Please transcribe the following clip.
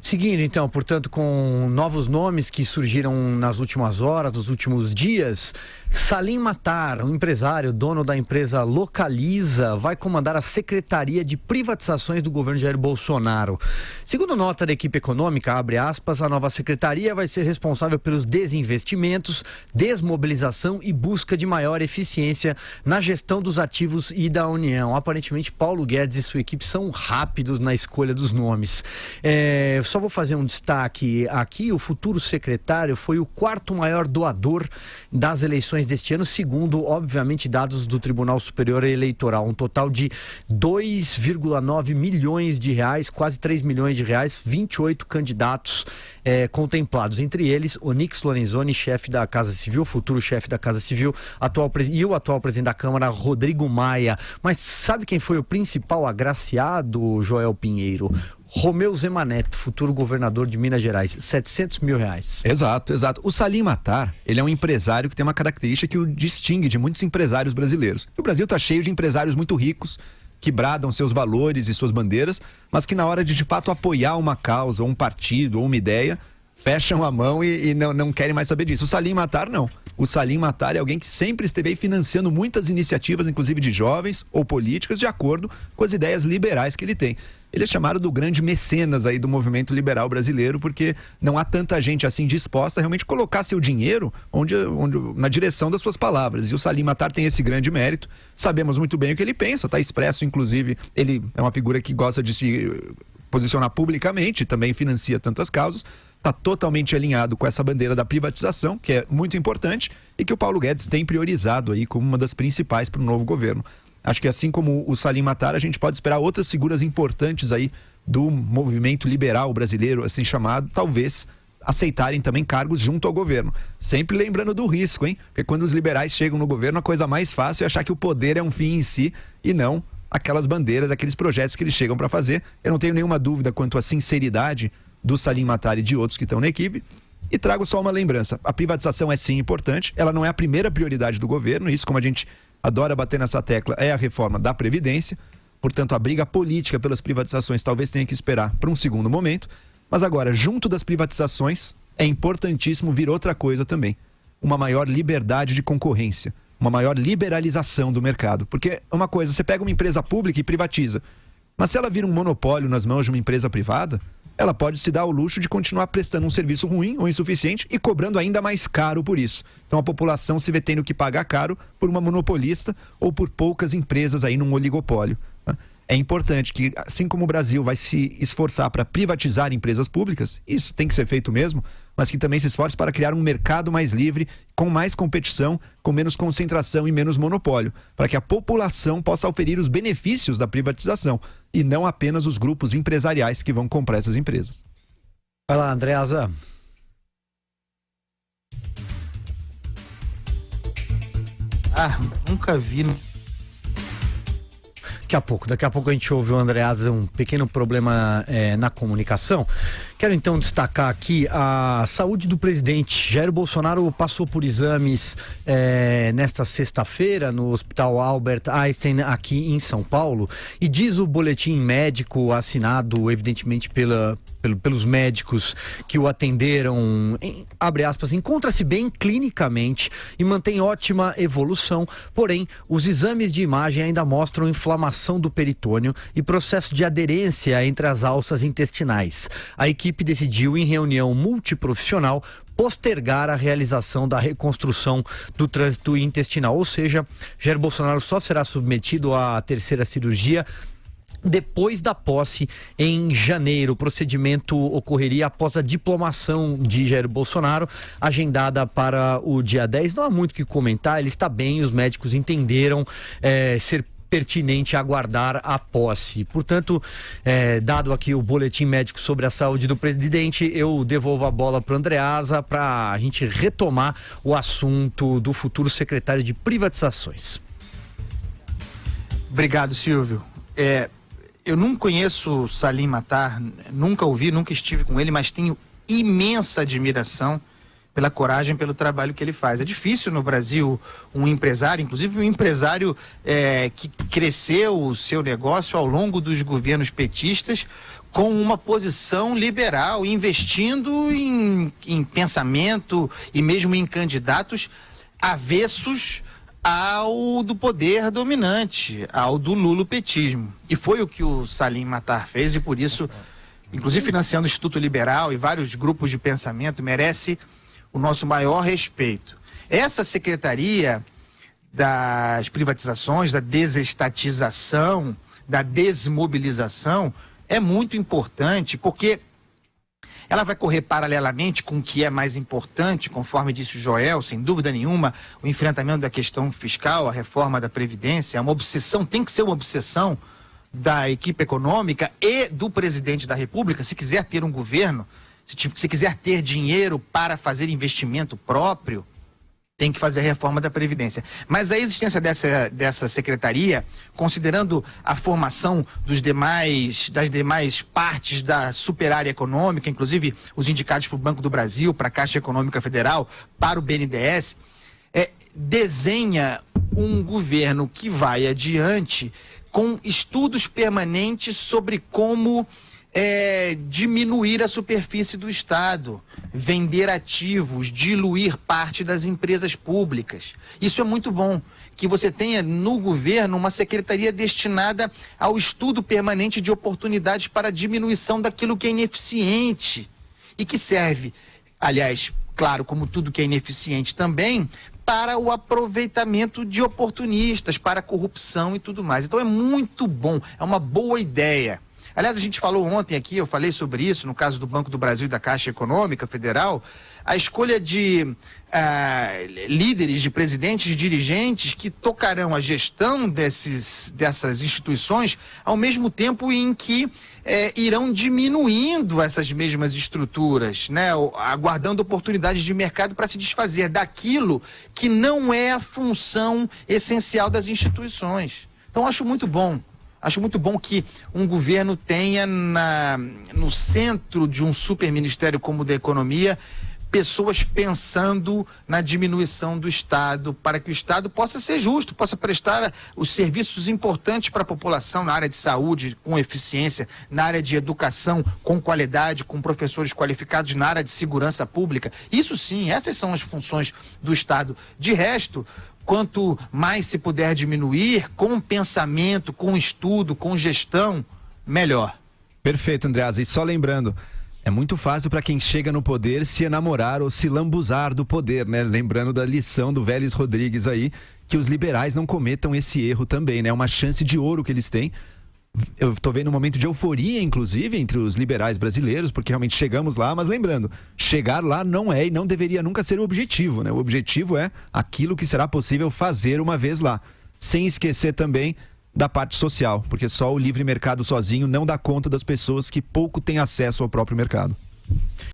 Seguindo então, portanto, com novos nomes que surgiram nas últimas horas, nos últimos dias, Salim Matar, um empresário, dono da empresa Localiza, vai comandar a Secretaria de Privatizações do governo Jair Bolsonaro. Segundo nota da equipe econômica, abre aspas, a nova secretaria vai ser responsável pelos desinvestimentos, desmobilização e busca de maior eficiência na gestão dos ativos e da União. Aparentemente, Paulo Guedes e sua equipe são rápidos na escolha dos nomes. Só vou fazer um destaque aqui. O futuro secretário foi o quarto maior doador das eleições deste ano, segundo, obviamente, dados do Tribunal Superior Eleitoral. Um total de 2,9 milhões de reais, quase 3 milhões de reais, 28 candidatos contemplados. Entre eles, Onyx Lorenzoni, chefe da Casa Civil, futuro chefe da Casa Civil, e o atual presidente da Câmara, Rodrigo Maia. Mas sabe quem foi o principal agraciado, Joel Pinheiro? Romeu Zemaneto, futuro governador de Minas Gerais, 700 mil reais. Exato. O Salim Matar, ele é um empresário que tem uma característica que o distingue de muitos empresários brasileiros. O Brasil está cheio de empresários muito ricos, que bradam seus valores e suas bandeiras, mas que na hora de fato apoiar uma causa, ou um partido, ou uma ideia, fecham a mão e não querem mais saber disso. O Salim Matar, não. O Salim Matar é alguém que sempre esteve aí financiando muitas iniciativas, inclusive de jovens ou políticas, de acordo com as ideias liberais que ele tem. Ele é chamado do grande mecenas aí do movimento liberal brasileiro, porque não há tanta gente assim disposta a realmente colocar seu dinheiro na direção das suas palavras. E o Salim Matar tem esse grande mérito. Sabemos muito bem o que ele pensa, está expresso, inclusive, ele é uma figura que gosta de se posicionar publicamente, também financia tantas causas. Está totalmente alinhado com essa bandeira da privatização, que é muito importante e que o Paulo Guedes tem priorizado aí como uma das principais para o novo governo. Acho que assim como o Salim Matar, a gente pode esperar outras figuras importantes aí do movimento liberal brasileiro, assim chamado, talvez aceitarem também cargos junto ao governo. Sempre lembrando do risco, hein? Porque quando os liberais chegam no governo, a coisa mais fácil é achar que o poder é um fim em si e não aquelas bandeiras, aqueles projetos que eles chegam para fazer. Eu não tenho nenhuma dúvida quanto à sinceridade do Salim Matar e de outros que estão na equipe. E trago só uma lembrança. A privatização é sim importante, ela não é a primeira prioridade do governo, isso, como a gente adora bater nessa tecla, é a reforma da Previdência. Portanto, a briga política pelas privatizações talvez tenha que esperar para um segundo momento. Mas agora, junto das privatizações, é importantíssimo vir outra coisa também. Uma maior liberdade de concorrência, uma maior liberalização do mercado. Porque uma coisa, você pega uma empresa pública e privatiza, mas se ela vira um monopólio nas mãos de uma empresa privada, ela pode se dar ao luxo de continuar prestando um serviço ruim ou insuficiente e cobrando ainda mais caro por isso. Então a população se vê tendo que pagar caro por uma monopolista ou por poucas empresas aí num oligopólio. É importante que, assim como o Brasil vai se esforçar para privatizar empresas públicas, isso tem que ser feito mesmo, mas que também se esforce para criar um mercado mais livre, com mais competição, com menos concentração e menos monopólio, para que a população possa oferir os benefícios da privatização e não apenas os grupos empresariais que vão comprar essas empresas. Vai lá, Andreasa. Nunca vi. Daqui a pouco a gente ouve o Andreasa, um pequeno problema na comunicação. Quero então destacar aqui a saúde do presidente. Jair Bolsonaro passou por exames nesta sexta-feira no Hospital Albert Einstein aqui em São Paulo, e diz o boletim médico assinado evidentemente pelos médicos que o atenderam, abre aspas, encontra-se bem clinicamente e mantém ótima evolução, porém os exames de imagem ainda mostram inflamação do peritônio e processo de aderência entre as alças intestinais. A equipe decidiu, em reunião multiprofissional, postergar a realização da reconstrução do trânsito intestinal, ou seja, Jair Bolsonaro só será submetido à terceira cirurgia depois da posse em janeiro. O procedimento ocorreria após a diplomação de Jair Bolsonaro, agendada para o dia 10. Não há muito o que comentar, ele está bem, os médicos entenderam ser pertinente aguardar a posse. Portanto, dado aqui o boletim médico sobre a saúde do presidente, eu devolvo a bola para o Andreasa para a gente retomar o assunto do futuro secretário de privatizações. Obrigado, Silvio. Eu não conheço Salim Matar, nunca ouvi, nunca estive com ele, mas tenho imensa admiração pela coragem, pelo trabalho que ele faz. É difícil no Brasil um empresário, inclusive um empresário que cresceu o seu negócio ao longo dos governos petistas, com uma posição liberal, investindo em pensamento e mesmo em candidatos avessos ao do poder dominante, ao do lulopetismo. E foi o que o Salim Matar fez, e por isso, inclusive financiando o Instituto Liberal e vários grupos de pensamento, merece o nosso maior respeito. Essa secretaria das privatizações, da desestatização, da desmobilização, é muito importante, porque ela vai correr paralelamente com o que é mais importante, conforme disse o Joel, sem dúvida nenhuma, o enfrentamento da questão fiscal, a reforma da Previdência, é uma obsessão, tem que ser uma obsessão da equipe econômica e do presidente da República, se quiser ter um governo, se quiser ter dinheiro para fazer investimento próprio, tem que fazer a reforma da Previdência. Mas a existência dessa secretaria, considerando a formação das demais partes da superárea econômica, inclusive os indicados para o Banco do Brasil, para a Caixa Econômica Federal, para o BNDES, desenha um governo que vai adiante com estudos permanentes sobre como diminuir a superfície do Estado, vender ativos, diluir parte das empresas públicas. Isso é muito bom, que você tenha no governo uma secretaria destinada ao estudo permanente de oportunidades para a diminuição daquilo que é ineficiente e que serve, aliás, claro, como tudo que é ineficiente também, para o aproveitamento de oportunistas, para a corrupção e tudo mais. Então é muito bom, é uma boa ideia. Aliás, a gente falou ontem aqui, eu falei sobre isso, no caso do Banco do Brasil e da Caixa Econômica Federal, a escolha de líderes, de presidentes, de dirigentes que tocarão a gestão dessas instituições ao mesmo tempo em que irão diminuindo essas mesmas estruturas, né? Aguardando oportunidades de mercado para se desfazer daquilo que não é a função essencial das instituições. Então, acho muito bom. Acho muito bom que um governo tenha no centro de um superministério como o da Economia pessoas pensando na diminuição do Estado, para que o Estado possa ser justo, possa prestar os serviços importantes para a população na área de saúde com eficiência, na área de educação com qualidade, com professores qualificados, na área de segurança pública. Isso sim, essas são as funções do Estado. De resto, quanto mais se puder diminuir, com pensamento, com estudo, com gestão, melhor. Perfeito, Andreasa. E só lembrando, é muito fácil para quem chega no poder se enamorar ou se lambuzar do poder, né? Lembrando da lição do Vélez Rodrigues aí, que os liberais não cometam esse erro também, né? É uma chance de ouro que eles têm. Eu estou vendo um momento de euforia, inclusive, entre os liberais brasileiros, porque realmente chegamos lá, mas lembrando, chegar lá não é e não deveria nunca ser o objetivo, né? O objetivo é aquilo que será possível fazer uma vez lá, sem esquecer também da parte social, porque só o livre mercado sozinho não dá conta das pessoas que pouco têm acesso ao próprio mercado.